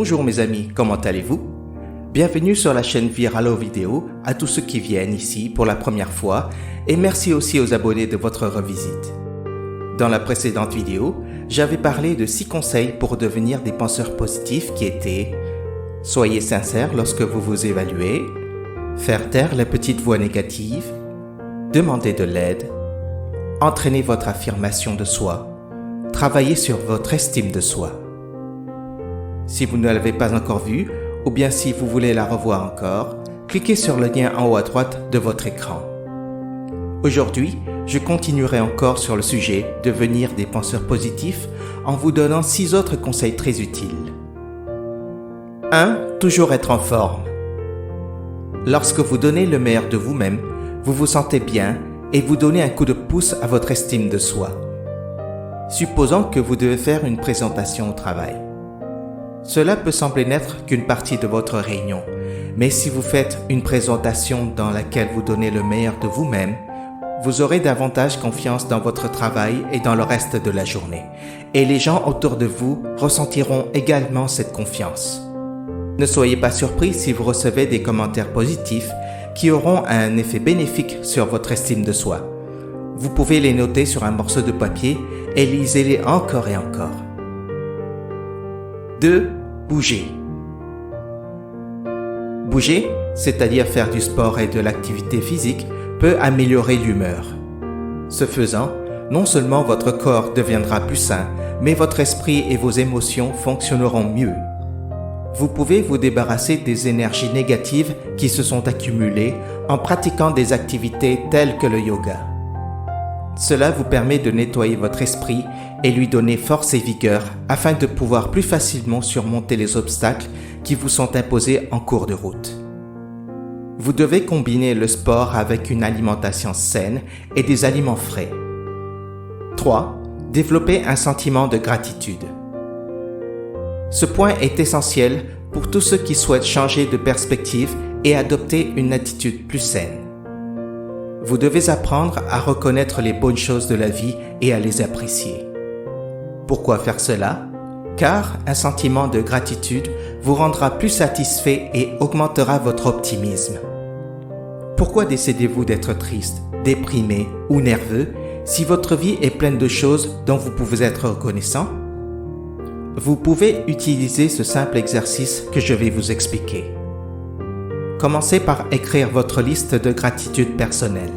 Bonjour mes amis, comment allez-vous? Bienvenue sur la chaîne Viralo Vidéo à tous ceux qui viennent ici pour la première fois et merci aussi aux abonnés de votre revisite. Dans la précédente vidéo, j'avais parlé de 6 conseils pour devenir des penseurs positifs qui étaient: soyez sincères lorsque vous vous évaluez, faire taire les petites voix négatives, demander de l'aide, entraîner votre affirmation de soi, travailler sur votre estime de soi. Si vous ne l'avez pas encore vue, ou bien si vous voulez la revoir encore, cliquez sur le lien en haut à droite de votre écran. Aujourd'hui, je continuerai encore sur le sujet de devenir des penseurs positifs en vous donnant 6 autres conseils très utiles. 1. Toujours être en forme. Lorsque vous donnez le meilleur de vous-même, vous vous sentez bien et vous donnez un coup de pouce à votre estime de soi. Supposons que vous devez faire une présentation au travail. Cela peut sembler n'être qu'une partie de votre réunion, mais si vous faites une présentation dans laquelle vous donnez le meilleur de vous-même, vous aurez davantage confiance dans votre travail et dans le reste de la journée, et les gens autour de vous ressentiront également cette confiance. Ne soyez pas surpris si vous recevez des commentaires positifs qui auront un effet bénéfique sur votre estime de soi. Vous pouvez les noter sur un morceau de papier et lisez-les encore et encore. 2. Bouger. Bouger, c'est-à-dire faire du sport et de l'activité physique, peut améliorer l'humeur. Ce faisant, non seulement votre corps deviendra plus sain, mais votre esprit et vos émotions fonctionneront mieux. Vous pouvez vous débarrasser des énergies négatives qui se sont accumulées en pratiquant des activités telles que le yoga. Cela vous permet de nettoyer votre esprit et lui donner force et vigueur afin de pouvoir plus facilement surmonter les obstacles qui vous sont imposés en cours de route. Vous devez combiner le sport avec une alimentation saine et des aliments frais. 3. Développer un sentiment de gratitude. Ce point est essentiel pour tous ceux qui souhaitent changer de perspective et adopter une attitude plus saine. Vous devez apprendre à reconnaître les bonnes choses de la vie et à les apprécier. Pourquoi faire cela? Car un sentiment de gratitude vous rendra plus satisfait et augmentera votre optimisme. Pourquoi décidez-vous d'être triste, déprimé ou nerveux si votre vie est pleine de choses dont vous pouvez être reconnaissant? Vous pouvez utiliser ce simple exercice que je vais vous expliquer. Commencez par écrire votre liste de gratitude personnelle.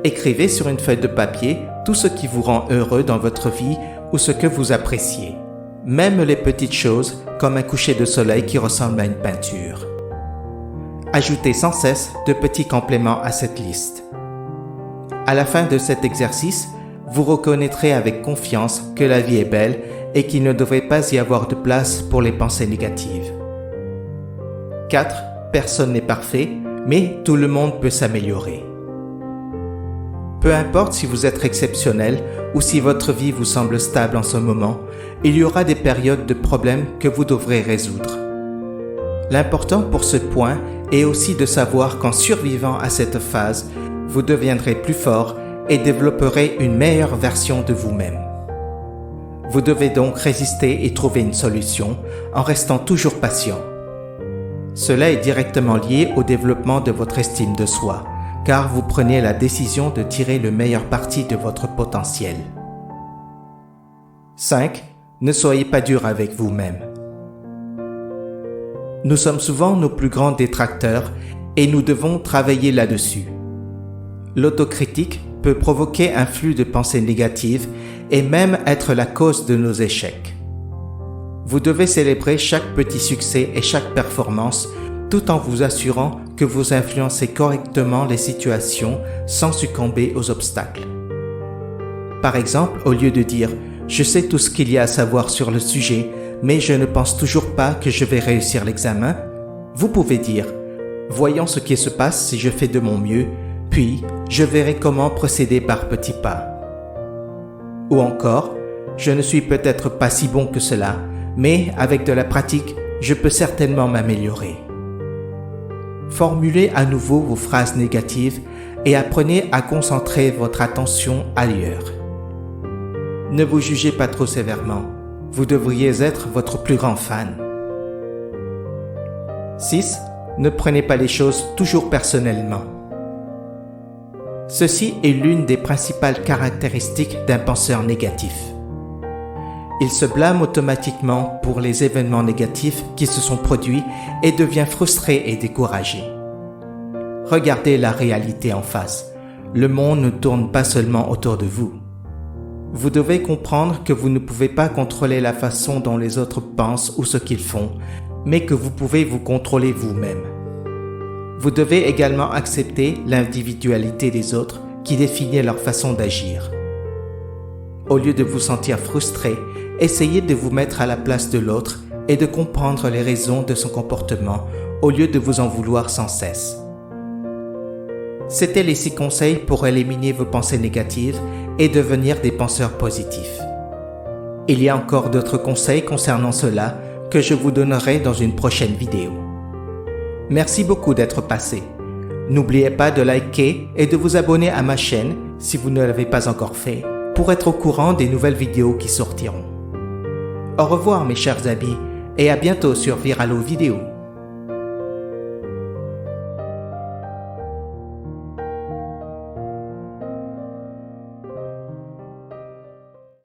Écrivez sur une feuille de papier tout ce qui vous rend heureux dans votre vie ou ce que vous appréciez, même les petites choses comme un coucher de soleil qui ressemble à une peinture. Ajoutez sans cesse de petits compléments à cette liste. À la fin de cet exercice, vous reconnaîtrez avec confiance que la vie est belle et qu'il ne devrait pas y avoir de place pour les pensées négatives. 4. Personne n'est parfait, mais tout le monde peut s'améliorer. Peu importe si vous êtes exceptionnel ou si votre vie vous semble stable en ce moment, il y aura des périodes de problèmes que vous devrez résoudre. L'important pour ce point est aussi de savoir qu'en survivant à cette phase, vous deviendrez plus fort et développerez une meilleure version de vous-même. Vous devez donc résister et trouver une solution en restant toujours patient. Cela est directement lié au développement de votre estime de soi, car vous prenez la décision de tirer le meilleur parti de votre potentiel. 5. Ne soyez pas dur avec vous-même. Nous sommes souvent nos plus grands détracteurs et nous devons travailler là-dessus. L'autocritique peut provoquer un flux de pensées négatives et même être la cause de nos échecs. Vous devez célébrer chaque petit succès et chaque performance tout en vous assurant que vous influencez correctement les situations sans succomber aux obstacles. Par exemple, au lieu de dire « Je sais tout ce qu'il y a à savoir sur le sujet, mais je ne pense toujours pas que je vais réussir l'examen », vous pouvez dire « Voyons ce qui se passe si je fais de mon mieux, puis je verrai comment procéder par petits pas. » Ou encore « Je ne suis peut-être pas si bon que cela, mais avec de la pratique, je peux certainement m'améliorer. » Formulez à nouveau vos phrases négatives et apprenez à concentrer votre attention ailleurs. Ne vous jugez pas trop sévèrement. Vous devriez être votre plus grand fan. 6. Ne prenez pas les choses toujours personnellement. Ceci est l'une des principales caractéristiques d'un penseur négatif. Il se blâme automatiquement pour les événements négatifs qui se sont produits et devient frustré et découragé. Regardez la réalité en face. Le monde ne tourne pas seulement autour de vous. Vous devez comprendre que vous ne pouvez pas contrôler la façon dont les autres pensent ou ce qu'ils font, mais que vous pouvez vous contrôler vous-même. Vous devez également accepter l'individualité des autres qui définit leur façon d'agir. Au lieu de vous sentir frustré, essayez de vous mettre à la place de l'autre et de comprendre les raisons de son comportement au lieu de vous en vouloir sans cesse. C'étaient les 6 conseils pour éliminer vos pensées négatives et devenir des penseurs positifs. Il y a encore d'autres conseils concernant cela que je vous donnerai dans une prochaine vidéo. Merci beaucoup d'être passé. N'oubliez pas de liker et de vous abonner à ma chaîne si vous ne l'avez pas encore fait pour être au courant des nouvelles vidéos qui sortiront. Au revoir mes chers amis et à bientôt sur Viralo Vidéo.